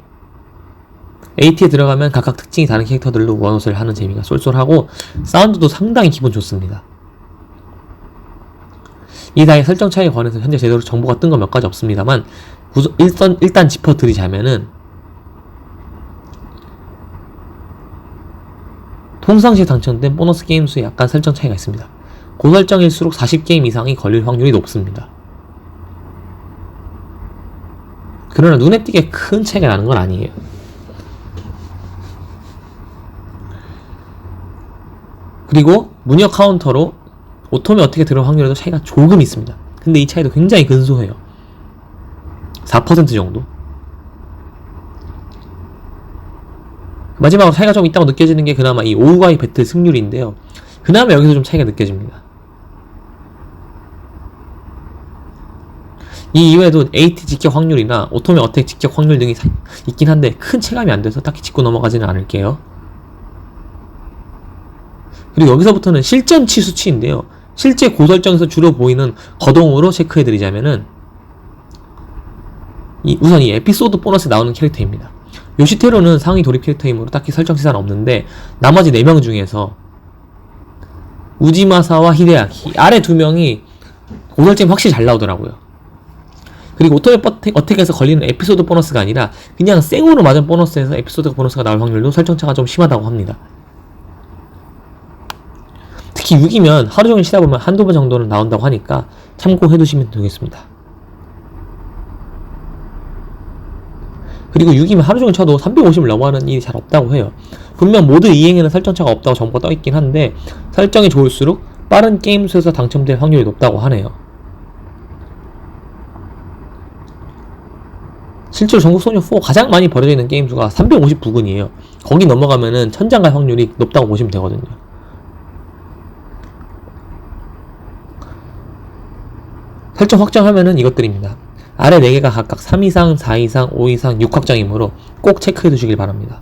AT에 들어가면 각각 특징이 다른 캐릭터들로 원옷을 하는 재미가 쏠쏠하고 사운드도 상당히 기분 좋습니다. 이 다이 설정 차이에 관해서 현재 제대로 정보가 뜬 건 몇 가지 없습니다만 일단 짚어드리자면은 통상시에 당첨된 보너스 게임 수에 약간 설정 차이가 있습니다. 고설정일수록 40게임 이상이 걸릴 확률이 높습니다. 그러나 눈에 띄게 큰 차이가 나는 건 아니에요. 그리고 문역 카운터로 오토메 어떻게 들어올 확률에도 차이가 조금 있습니다. 근데 이 차이도 굉장히 근소해요. 4% 정도. 마지막으로 차이가 좀 있다고 느껴지는 게 그나마 이 오우가이 배틀 승률인데요. 그나마 여기서 좀 차이가 느껴집니다. 이 이외에도 AT 직격 확률이나 오토메 어택 직격 확률 등이 있긴 한데 큰 체감이 안 돼서 딱히 짚고 넘어가지는 않을게요. 그리고 여기서부터는 실전치 수치인데요. 실제 고설정에서 주로 보이는 거동으로 체크해드리자면은 우선 이 에피소드 보너스에 나오는 캐릭터입니다. 요시테로는 상위 돌입 캐릭터이므로 딱히 설정 시사는 없는데 나머지 4명 중에서 우지마사와 히데아키 아래 2명이 고설정이 확실히 잘 나오더라고요. 그리고 오토메 어택에서 걸리는 에피소드 보너스가 아니라 그냥 생으로 맞은 보너스에서 에피소드 보너스가 나올 확률도 설정차가 좀 심하다고 합니다. 특히 6이면 하루종일 치다 보면 한두 번 정도는 나온다고 하니까 참고해두시면 되겠습니다. 그리고 6이면 하루종일 쳐도 350을 넘어가는 일이 잘 없다고 해요. 분명 모드 이행에는 설정차가 없다고 정보가 떠있긴 한데 설정이 좋을수록 빠른 게임 수에서 당첨될 확률이 높다고 하네요. 실제로 전국소녀4 가장 많이 벌어져 있는 게임 수가 359군이에요. 거기 넘어가면은 천장 갈 확률이 높다고 보시면 되거든요. 설정 확정하면은 이것들입니다. 아래 4개가 각각 3 이상, 4 이상, 5 이상, 6 확정이므로 꼭 체크해 두시길 바랍니다.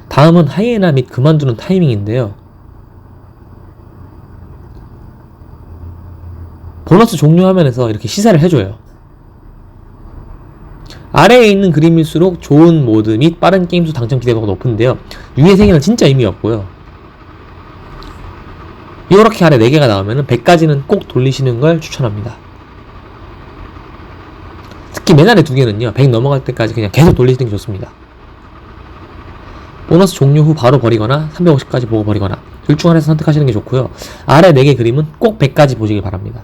다음은 하이에나 및 그만두는 타이밍인데요. 보너스 종료 화면에서 이렇게 시사를 해줘요. 아래에 있는 그림일수록 좋은 모드 및 빠른 게임수 당첨 기대도가 높은데요. 위에 3개는 진짜 의미 없고요. 이렇게 아래 4개가 나오면 100까지는 꼭 돌리시는 걸 추천합니다. 특히 맨 아래 2개는요 100 넘어갈 때까지 그냥 계속 돌리시는 게 좋습니다. 보너스 종료 후 바로 버리거나 350까지 보고 버리거나 둘 중 하나에서 선택하시는 게 좋고요. 아래 4개 그림은 꼭 100까지 보시길 바랍니다.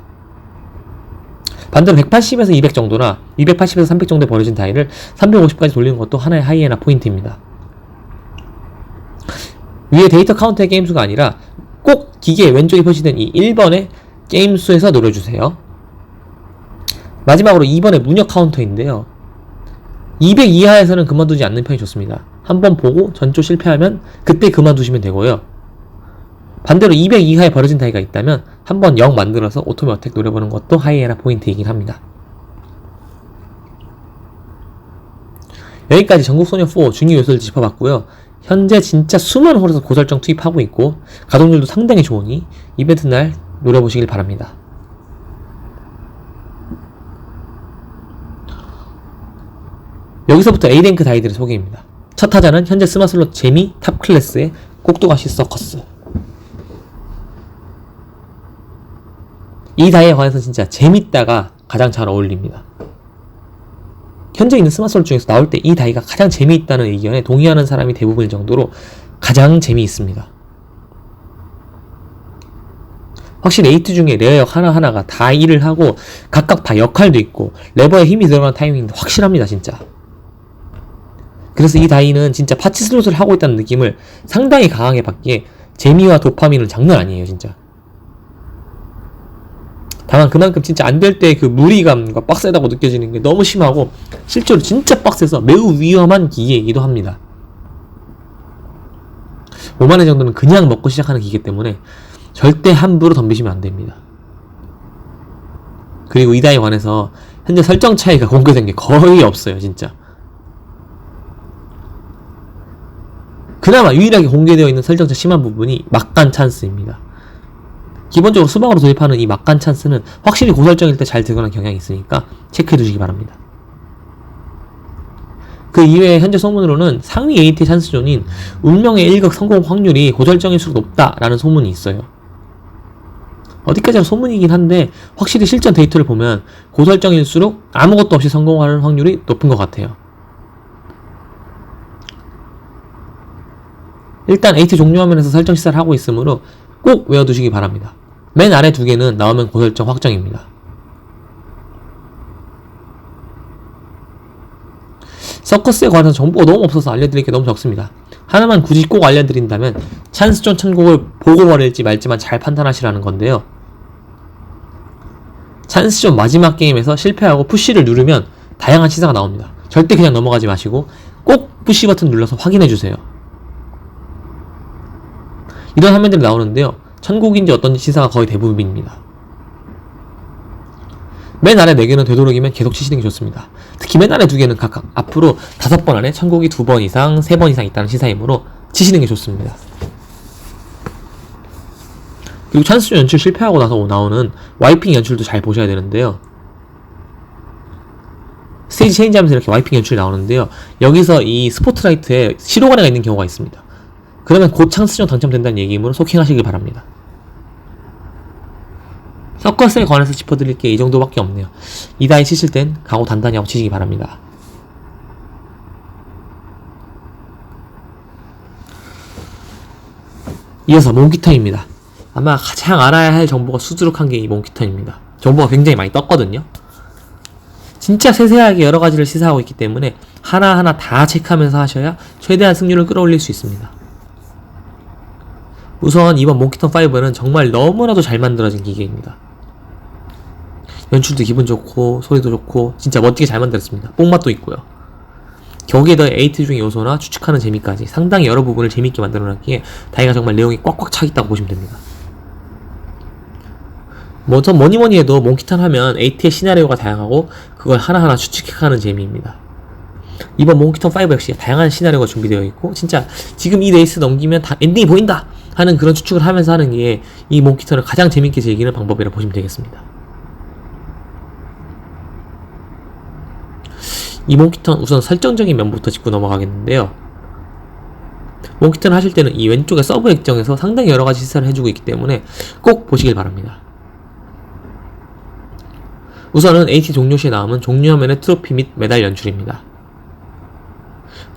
반대로 180에서 200 정도나 280에서 300 정도에 버려진 다이를 350까지 돌리는 것도 하나의 하이에나 포인트입니다. 위에 데이터 카운터의 게임수가 아니라 꼭 기계 왼쪽에 표시된 이 1번의 게임수에서 노려주세요. 마지막으로 2번의 문역 카운터인데요. 200 이하에서는 그만두지 않는 편이 좋습니다. 한번 보고 전조 실패하면 그때 그만두시면 되고요. 반대로 200 이하에 벌어진 다이가 있다면 한번 0 만들어서 오토메 어택 노려보는 것도 하이에나 포인트이긴 합니다. 여기까지 전국소녀4 중요 요소를 짚어봤고요. 현재 진짜 수많은 홀에서 고설정 투입하고 있고 가동률도 상당히 좋으니 이벤트 날 노려보시길 바랍니다. 여기서부터 A랭크 다이들의 소개입니다. 첫 타자는 현재 스마슬롯 제미 탑 클래스의 꼭두가시 서커스. 이 다이에 관해서 진짜 재밌다가 가장 잘 어울립니다. 현재 있는 스마트솔 중에서 나올 때 이 다이가 가장 재미있다는 의견에 동의하는 사람이 대부분일 정도로 가장 재미있습니다. 확실히 에이트 중에 레어역 하나하나가 다 일을 하고 각각 다 역할도 있고 레버에 힘이 들어가는 타이밍도 확실합니다 진짜. 그래서 이 다이는 진짜 파츠 슬롯을 하고 있다는 느낌을 상당히 강하게 받기에 재미와 도파민은 장난 아니에요 진짜. 다만 그만큼 진짜 안 될 때 그 무리감과 빡세다고 느껴지는 게 너무 심하고 실제로 진짜 빡세서 매우 위험한 기계이기도 합니다. 5만원 정도는 그냥 먹고 시작하는 기계 때문에 절대 함부로 덤비시면 안 됩니다. 그리고 이 다이에 관해서 현재 설정 차이가 공개된 게 거의 없어요 진짜. 그나마 유일하게 공개되어 있는 설정차 심한 부분이 막간 찬스입니다. 기본적으로 수박으로 도입하는 이 막간 찬스는 확실히 고설정일 때 잘 들어가는 경향이 있으니까 체크해 두시기 바랍니다. 그 이외에 현재 소문으로는 상위 AT 찬스존인 운명의 1극 성공 확률이 고설정일수록 높다라는 소문이 있어요. 어디까지나 소문이긴 한데 확실히 실전 데이터를 보면 고설정일수록 아무것도 없이 성공하는 확률이 높은 것 같아요. 일단 AT 종료 화면에서 설정 시사를 하고 있으므로 꼭 외워두시기 바랍니다. 맨 아래 두 개는 나오면 고설정 확정입니다. 서커스에 관해서 정보가 너무 없어서 알려드릴 게 너무 적습니다. 하나만 굳이 꼭 알려드린다면 찬스존 천국을 보고 버릴지 말지만 잘 판단하시라는 건데요. 찬스존 마지막 게임에서 실패하고 푸시를 누르면 다양한 시사가 나옵니다. 절대 그냥 넘어가지 마시고 꼭 푸시 버튼 눌러서 확인해주세요. 이런 화면들이 나오는데요. 천국인지 어떤지 시사가 거의 대부분입니다. 맨 아래 4개는 되도록이면 계속 치시는 게 좋습니다. 특히 맨 아래 2개는 각각 앞으로 5번 안에 천국이 2번 이상, 3번 이상 있다는 시사이므로 치시는 게 좋습니다. 그리고 찬스존 연출 실패하고 나서 나오는 와이핑 연출도 잘 보셔야 되는데요. 스테이지 체인지 하면서 이렇게 와이핑 연출이 나오는데요. 여기서 이 스포트라이트에 시로가네가 있는 경우가 있습니다. 그러면 곧 찬스존 당첨된다는 얘기이므로 소킹하시길 바랍니다. 서커스에 관해서 짚어드릴 게 이 정도밖에 없네요. 이 다이 치실 땐 각오 단단히 하고 치시기 바랍니다. 이어서 몽키턴입니다. 아마 가장 알아야 할 정보가 수두룩한 게 이 몽키턴입니다. 정보가 굉장히 많이 떴거든요. 진짜 세세하게 여러가지를 시사하고 있기 때문에 하나하나 다 체크하면서 하셔야 최대한 승률을 끌어올릴 수 있습니다. 우선 이번 몽키턴5는 정말 너무나도 잘 만들어진 기계입니다. 연출도 기분 좋고 소리도 좋고 진짜 멋지게 잘 만들었습니다. 뽕맛도 있고요. 거기에 더해 에이트 중의 요소나 추측하는 재미까지 상당히 여러 부분을 재미있게 만들어놨기에 다이가 정말 내용이 꽉꽉 차있다고 보시면 됩니다. 전 뭐니뭐니 해도 몽키턴 하면 에이트의 시나리오가 다양하고 그걸 하나하나 추측해가는 재미입니다. 이번 몽키턴5 역시 다양한 시나리오가 준비되어 있고 진짜 지금 이 레이스 넘기면 다 엔딩이 보인다 하는 그런 추측을 하면서 하는 게 이 몽키턴을 가장 재밌게 즐기는 방법이라고 보시면 되겠습니다. 이 몽키턴 우선 설정적인 면부터 짚고 넘어가겠는데요. 몽키턴을 하실 때는 이 왼쪽에 서브 액정에서 상당히 여러가지 시사를 해주고 있기 때문에 꼭 보시길 바랍니다. 우선은 AT 종료 시에 나오는 종료화면의 트로피 및 메달 연출입니다.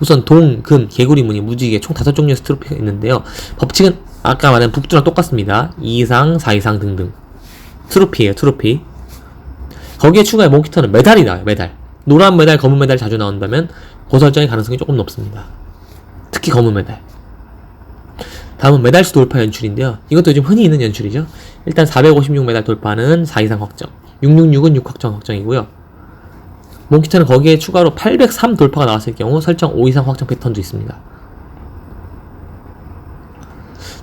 우선 동, 금, 개구리 무늬, 무지개 총 5종류의 트로피가 있는데요. 법칙은 아까 말한 북두랑 똑같습니다. 2 이상, 4 이상 등등. 트로피예요, 트로피. 거기에 추가해 몽키턴은 메달이 나와요, 메달. 노란 메달, 검은 메달 자주 나온다면 고설정의 가능성이 조금 높습니다. 특히 검은 메달. 다음은 메달수 돌파 연출인데요. 이것도 요즘 흔히 있는 연출이죠. 일단 456메달 돌파는 4 이상 확정, 666은 6 확정이고요. 몽키턴은 거기에 추가로 803 돌파가 나왔을 경우 설정 5 이상 확정 패턴도 있습니다.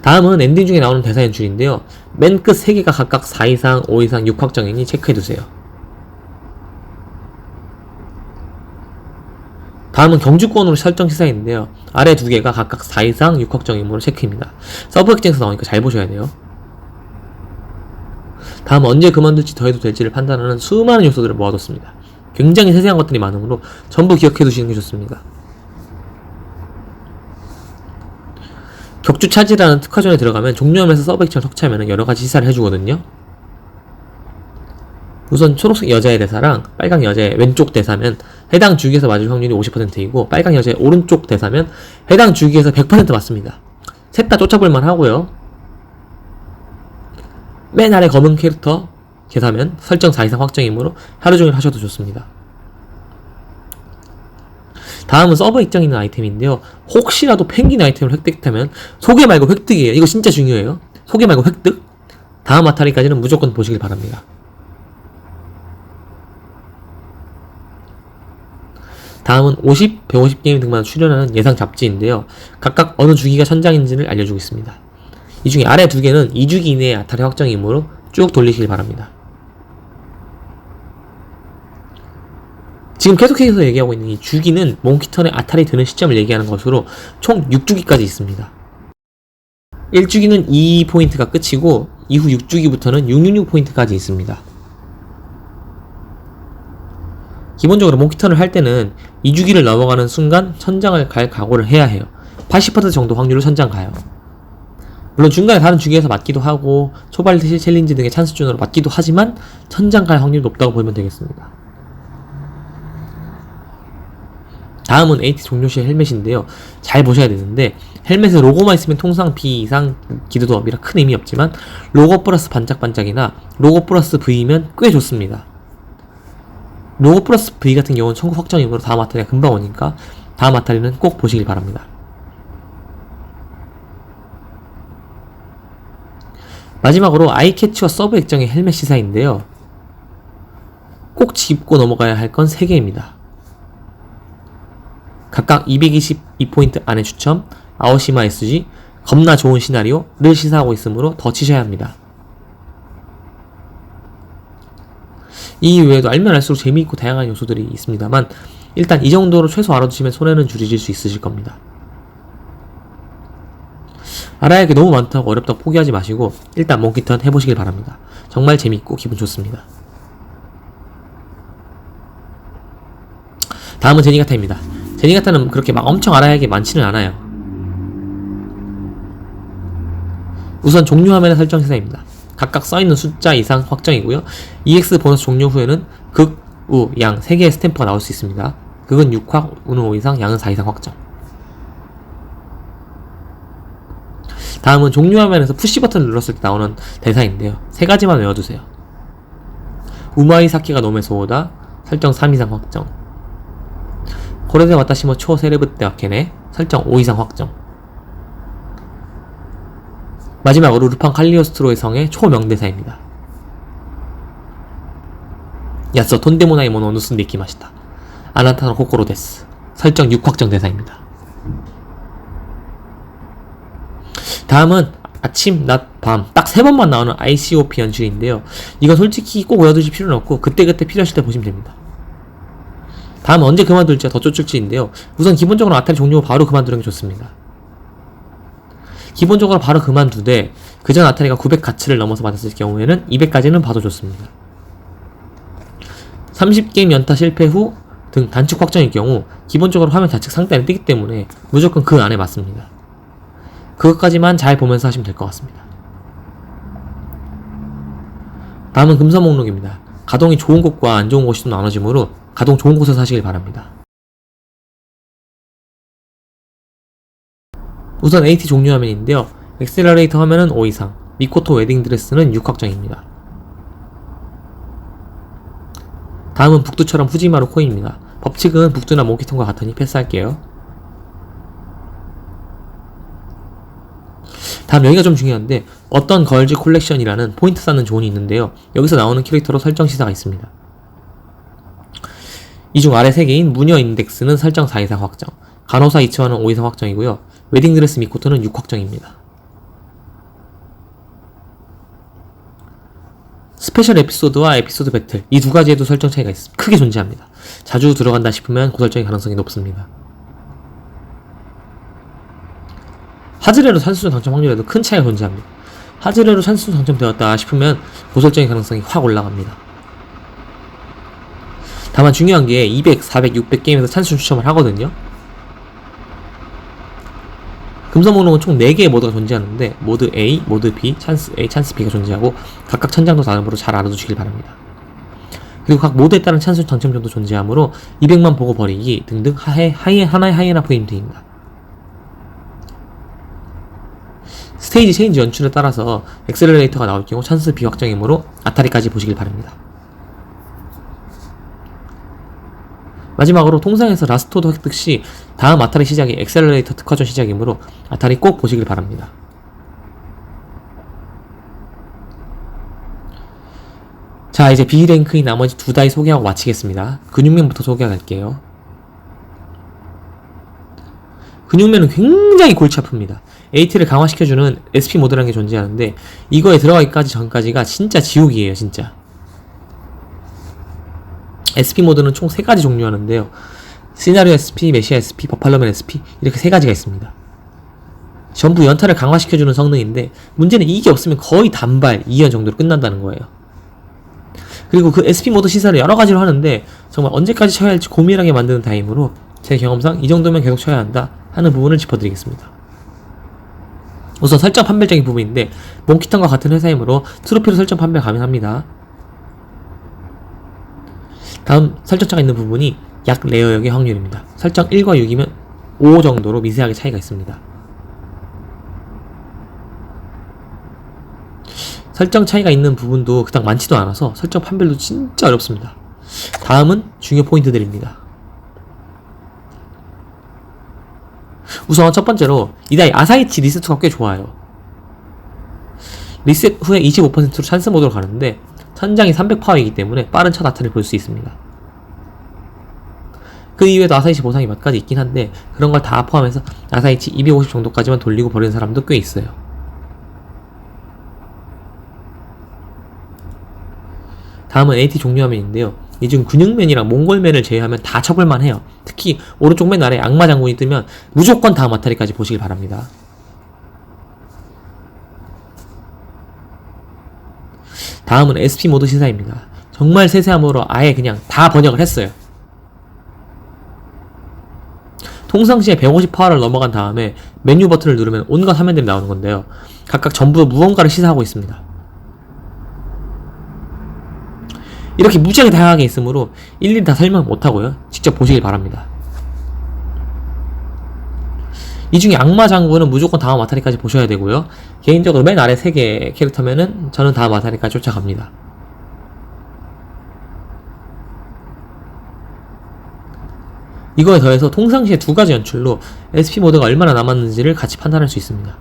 다음은 엔딩 중에 나오는 대사 연출인데요. 맨 끝 3개가 각각 4 이상, 5 이상, 6 확정이니 체크해두세요. 다음은 경주권으로 설정 시사인데요. 아래 2개가 각각 4 이상, 6 확정이므로 체크입니다. 서브 액정에서 나오니까 잘 보셔야 돼요. 다음은 언제 그만둘지 더 해도 될지를 판단하는 수많은 요소들을 모아뒀습니다. 굉장히 세세한 것들이 많으므로 전부 기억해 두시는 게 좋습니다. 격주 차지라는 특화존에 들어가면 종료하면서 서브 액정을 섭취하면 여러가지 시사를 해주거든요. 우선 초록색 여자의 대사랑 빨강 여자의 왼쪽 대사면 해당 주기에서 맞을 확률이 50%이고 빨강 여자의 오른쪽 대사면 해당 주기에서 100% 맞습니다. 셋 다 쫓아볼만 하고요. 맨 아래 검은 캐릭터 개사면 설정 4 이상 확정이므로 하루종일 하셔도 좋습니다. 다음은 서버 입장에 있는 아이템인데요. 혹시라도 펭귄 아이템을 획득하면 소개 말고 획득이에요. 이거 진짜 중요해요. 소개 말고 획득. 다음 아타리까지는 무조건 보시길 바랍니다. 다음은 50, 150 게임 등만 출연하는 예상 잡지인데요. 각각 어느 주기가 천장인지를 알려주고 있습니다. 이 중에 아래 두 개는 2주기 이내의 아타리 확정이므로 쭉 돌리시길 바랍니다. 지금 계속해서 얘기하고 있는 이 주기는 몽키턴의 아탈이 되는 시점을 얘기하는 것으로 총 6주기까지 있습니다. 1주기는 2포인트가 끝이고 이후 6주기부터는 666포인트까지 있습니다. 기본적으로 몽키턴을 할 때는 2주기를 넘어가는 순간 천장을 갈 각오를 해야 해요. 80% 정도 확률로 천장 가요. 물론 중간에 다른 주기에서 맞기도 하고 초발 챌린지 등의 찬스존으로 맞기도 하지만 천장 갈 확률이 높다고 보면 되겠습니다. 다음은 AT 종료 시의 헬멧인데요. 잘 보셔야 되는데 헬멧에 로고만 있으면 통상 B 이상 기드도업이라 큰 의미 없지만 로고 플러스 반짝반짝이나 로고 플러스 V면 꽤 좋습니다. 로고 플러스 V 같은 경우는 천국 확정이므로 다음 아타리가 금방 오니까 다음 아타리는 꼭 보시길 바랍니다. 마지막으로 아이캐치와 서브 액정의 헬멧 시사인데요. 꼭 짚고 넘어가야 할 건 3개입니다. 각각 222포인트 안에 추첨, 아오시마 SG, 겁나 좋은 시나리오를 시사하고 있으므로 더 치셔야 합니다. 이 외에도 알면 알수록 재미있고 다양한 요소들이 있습니다만 일단 이 정도로 최소 알아두시면 손해는 줄이실 수 있으실 겁니다. 알아야 할 게 너무 많다고 어렵다고 포기하지 마시고 일단 몽키턴 해보시길 바랍니다. 정말 재밌고 기분 좋습니다. 다음은 제니가타입니다. 제니가타는 그렇게 막 엄청 알아야 할 게 많지는 않아요. 우선 종료 화면의 설정 시사입니다. 각각 써있는 숫자 이상 확정이고요. EX 보너스 종료 후에는 극, 우, 양 3개의 스탬프가 나올 수 있습니다. 극은 6확, 우는 5 이상, 양은 4 이상 확정. 다음은 종료 화면에서 푸시 버튼을 눌렀을 때 나오는 대사인데요. 3가지만 외워두세요. 우마이 사키가 놈에 소오다, 설정 3 이상 확정. 고레데 와타시모 초 세레브떼 와케네, 설정 5 이상 확정. 마지막으로 루판 칼리오스트로의 성의 초명대사입니다. 야쏘 톤데모나이 모노 누스ンで 이키마시타. 아나타노 코코로 데스. 설정 6확정 대사입니다. 다음은 아침, 낮, 밤 딱 3번만 나오는 ICOP 연출인데요. 이건 솔직히 꼭 외워두실 필요는 없고 그때그때 필요하실 때 보시면 됩니다. 다음은 언제 그만둘지가 더 쪼쭉지인데요. 우선 기본적으로 아탈 종료 후 바로 그만두는 게 좋습니다. 기본적으로 바로 그만두되 그전 아타리가 900 가치를 넘어서 받았을 경우에는 200까지는 봐도 좋습니다. 30게임 연타 실패 후 등 단축 확정일 경우 기본적으로 화면 좌측 상단에 뜨기 때문에 무조건 그 안에 맞습니다. 그것까지만 잘 보면서 하시면 될 것 같습니다. 다음은 금서 목록입니다. 가동이 좋은 곳과 안 좋은 곳이 좀 나눠지므로 가동 좋은 곳에서 하시길 바랍니다. 우선 AT 종료 화면인데요. 엑셀러레이터 화면은 5 이상, 미코토 웨딩드레스는 6확정입니다. 다음은 북두처럼 후지마루 코인입니다. 법칙은 북두나 몽키톤과 같으니 패스할게요. 다음 여기가 좀 중요한데 어떤 걸즈 콜렉션이라는 포인트 쌓는 존이 있는데요. 여기서 나오는 캐릭터로 설정 시사가 있습니다. 이 중 아래 3개인 무녀 인덱스는 설정 4 이상 확정, 간호사 이츠와는 5 이상 확정이고요. 웨딩드레스 미코토는 6확정입니다. 스페셜 에피소드와 에피소드 배틀 이 두 가지에도 설정 차이가 크게 존재합니다. 자주 들어간다 싶으면 고설정의 가능성이 높습니다. 하즈레로 산수전 당첨 확률에도 큰 차이가 존재합니다. 하즈레로 산수전 당첨되었다 싶으면 고설정의 가능성이 확 올라갑니다. 다만 중요한 게 200, 400, 600 게임에서 찬스 추첨을 하거든요. 금서 목록은 총 4개의 모드가 존재하는데 모드 A, 모드 B, 찬스 A, 찬스 B가 존재하고 각각 천장도 다르므로 잘 알아두시길 바랍니다. 그리고 각 모드에 따른 찬스 당첨점도 존재하므로 200만 보고 버리기 등등 하나의 하이에나 포인트입니다. 스테이지 체인지 연출에 따라서 엑셀러레이터가 나올 경우 찬스 비확정이므로 아타리까지 보시길 바랍니다. 마지막으로 통상에서 라스토드 획득 시 다음 아타리 시작이 엑셀러레이터 특화전 시작이므로 아타리 꼭 보시길 바랍니다. 자, 이제 B랭크인 나머지 두 다이 소개하고 마치겠습니다. 근육맨부터 소개할게요. 근육맨은 굉장히 골치 아픕니다. AT를 강화시켜주는 SP 모드라는 게 존재하는데 이거에 들어가기까지 전까지가 진짜 지옥이에요, 진짜. SP 모드는 총 3가지 종류하는데요. 시나리오 SP, 메시아 SP, 버팔로맨 SP 이렇게 3가지가 있습니다. 전부 연타를 강화시켜주는 성능인데 문제는 이게 없으면 거의 단발 2연 정도로 끝난다는 거예요. 그리고 그 SP 모드 시사를 여러가지로 하는데 정말 언제까지 쳐야 할지 고민하게 만드는 타임으로 제 경험상 이 정도면 계속 쳐야 한다 하는 부분을 짚어드리겠습니다. 우선 설정 판별적인 부분인데 몽키턴과 같은 회사이므로 트로피로 설정 판별 가능합니다. 다음 설정차가 있는 부분이 약 레어역의 확률입니다. 설정 1과 6이면 5 정도로 미세하게 차이가 있습니다. 설정 차이가 있는 부분도 그닥 많지도 않아서 설정 판별도 진짜 어렵습니다. 다음은 중요 포인트들입니다. 우선 첫 번째로 이다이 아사이치 리셋가 꽤 좋아요. 리셋 후에 25%로 찬스 모드로 가는데 천장이 300파워이기 때문에 빠른 첫 아타를 볼 수 있습니다. 그 이외에도 아사이치 보상이 몇 가지 있긴 한데 그런 걸 다 포함해서 아사이치 250 정도까지만 돌리고 버리는 사람도 꽤 있어요. 다음은 AT 종료화면인데요. 이 중 근육맨이랑 몽골맨을 제외하면 다 쳐볼만 해요. 특히 오른쪽 맨 아래 악마 장군이 뜨면 무조건 다음 아타리까지 보시길 바랍니다. 다음은 SP 모드 시사입니다. 정말 세세함으로 아예 그냥 다 번역을 했어요. 통상시에 150 파워를 넘어간 다음에 메뉴 버튼을 누르면 온갖 화면들이 나오는 건데요. 각각 전부 무언가를 시사하고 있습니다. 이렇게 무지하게 다양하게 있으므로 일일이 다 설명 못하고요. 직접 보시길 바랍니다. 이 중에 악마 장군은 무조건 다음 아타리까지 보셔야 되고요. 개인적으로 맨 아래 3개 캐릭터면은 저는 다음 아타리까지 쫓아갑니다. 이거에 더해서 통상시에 2가지 연출로 SP 모드가 얼마나 남았는지를 같이 판단할 수 있습니다.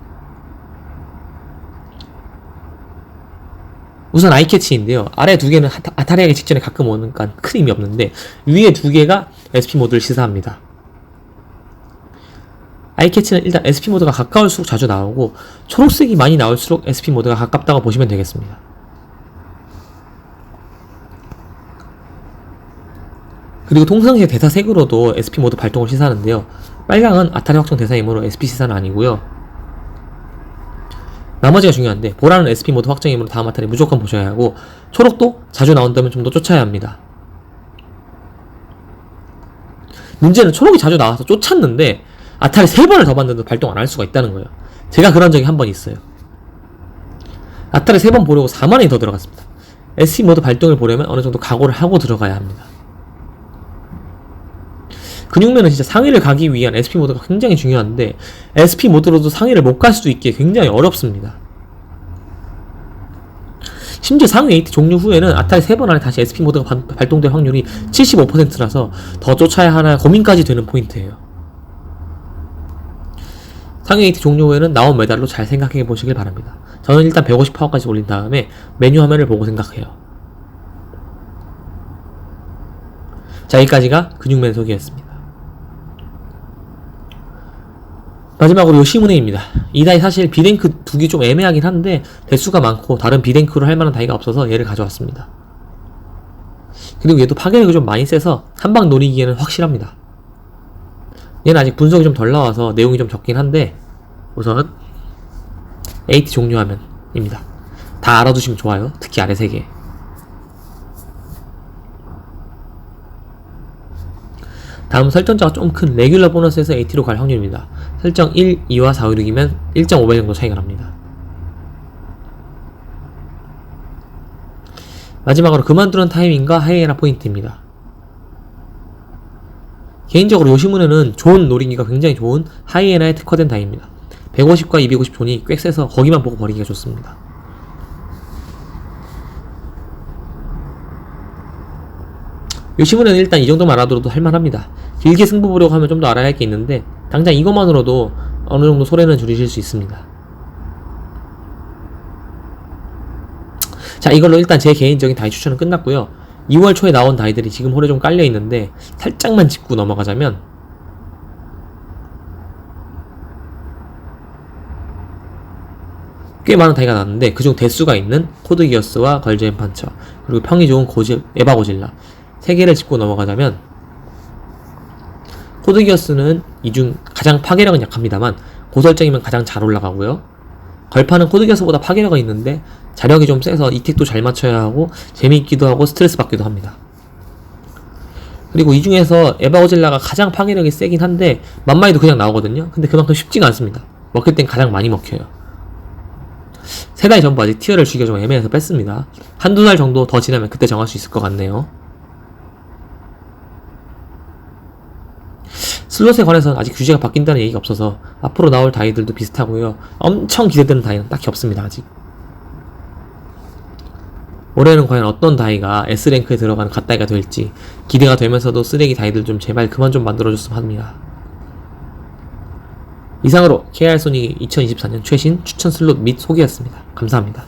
우선 아이캐치인데요. 아래 2개는 아타리하기 직전에 가끔 오니까 큰 의미 없는데 위에 2개가 SP 모드를 시사합니다. 아이캐치는 일단 SP 모드가 가까울수록 자주 나오고 초록색이 많이 나올수록 SP 모드가 가깝다고 보시면 되겠습니다. 그리고 통상시에 대사 색으로도 SP 모드 발동을 시사하는데요. 빨강은 아타리 확정 대사이므로 SP 시사는 아니고요. 나머지가 중요한데 보라는 SP 모드 확정이므로 다음 아타리 무조건 보셔야 하고 초록도 자주 나온다면 좀 더 쫓아야 합니다. 문제는 초록이 자주 나와서 쫓았는데 아타리 3번을 더 봤는데도 발동 안 할 수가 있다는 거예요. 제가 그런 적이 한 번 있어요. 아타리 3번 보려고 4만원이 더 들어갔습니다. SP 모드 발동을 보려면 어느 정도 각오를 하고 들어가야 합니다. 근육맨은 진짜 상위를 가기 위한 SP 모드가 굉장히 중요한데 SP 모드로도 상위를 못 갈 수도 있기에 굉장히 어렵습니다. 심지어 상위 8 종료 후에는 아타리 3번 안에 다시 SP 모드가 발동될 확률이 75%라서 더 쫓아야 하나 고민까지 되는 포인트예요. 상위 8 종료 후에는 나온 메달로 잘 생각해 보시길 바랍니다. 저는 일단 150 파워까지 올린 다음에 메뉴 화면을 보고 생각해요. 자, 여기까지가 근육맨 소개였습니다. 마지막으로 요시무네입니다. 이 다이 사실 B랭크 두기 좀 애매하긴 한데 대수가 많고 다른 B랭크로 할만한 다이가 없어서 얘를 가져왔습니다. 그리고 얘도 파괴력이 좀 많이 세서 한방 노리기에는 확실합니다. 얘는 아직 분석이 좀 덜 나와서 내용이 좀 적긴 한데 우선 AT 종료화면입니다. 다 알아두시면 좋아요. 특히 아래 3개. 다음 설정자가 좀 큰 레귤러 보너스에서 AT로 갈 확률입니다. 설정 1, 2와 4, 5, 6이면 1.5배 정도 차이가 납니다. 마지막으로 그만두는 타이밍과 하이에나 포인트입니다. 개인적으로 요시무네는 좋은 노리기가 굉장히 좋은 하이에나에 특화된 다이입니다. 150과 250 존이 꽤 세서 거기만 보고 버리기가 좋습니다. 요시무는 일단 이 정도만 알아들어도 할만합니다. 길게 승부 보려고 하면 좀 더 알아야 할 게 있는데 당장 이것만으로도 어느 정도 소래는 줄이실 수 있습니다. 자, 이걸로 일단 제 개인적인 다이 추천은 끝났고요. 2월 초에 나온 다이들이 지금 홀에 좀 깔려 있는데 살짝만 짚고 넘어가자면 꽤 많은 다이가 나왔는데 그중 대수가 있는 코드기어스와 걸즈앤 판처 그리고 평이 좋은 에바 고질라 3개를 짚고 넘어가자면 코드기어스는 이 중 가장 파괴력은 약합니다만 고설정이면 가장 잘 올라가고요. 걸판은 코드기어스보다 파괴력이 있는데 자력이 좀 세서 이택도 잘 맞춰야 하고 재미있기도 하고 스트레스 받기도 합니다. 그리고 이 중에서 에바 고질라가 가장 파괴력이 세긴 한데 만마이도 그냥 나오거든요. 근데 그만큼 쉽지가 않습니다. 먹힐 땐 가장 많이 먹혀요. 세 다이 전부 아직 티어를 주기가 좀 애매해서 뺐습니다. 한두 달 정도 더 지나면 그때 정할 수 있을 것 같네요. 슬롯에 관해서는 아직 규제가 바뀐다는 얘기가 없어서 앞으로 나올 다이들도 비슷하고요. 엄청 기대되는 다이는 딱히 없습니다. 아직. 올해는 과연 어떤 다이가 S랭크에 들어가는 갓다이가 될지 기대가 되면서도 쓰레기 다이들 좀 제발 그만 좀 만들어줬으면 합니다. 이상으로 KR소닉 2024년 최신 추천 슬롯 및 소개였습니다. 감사합니다.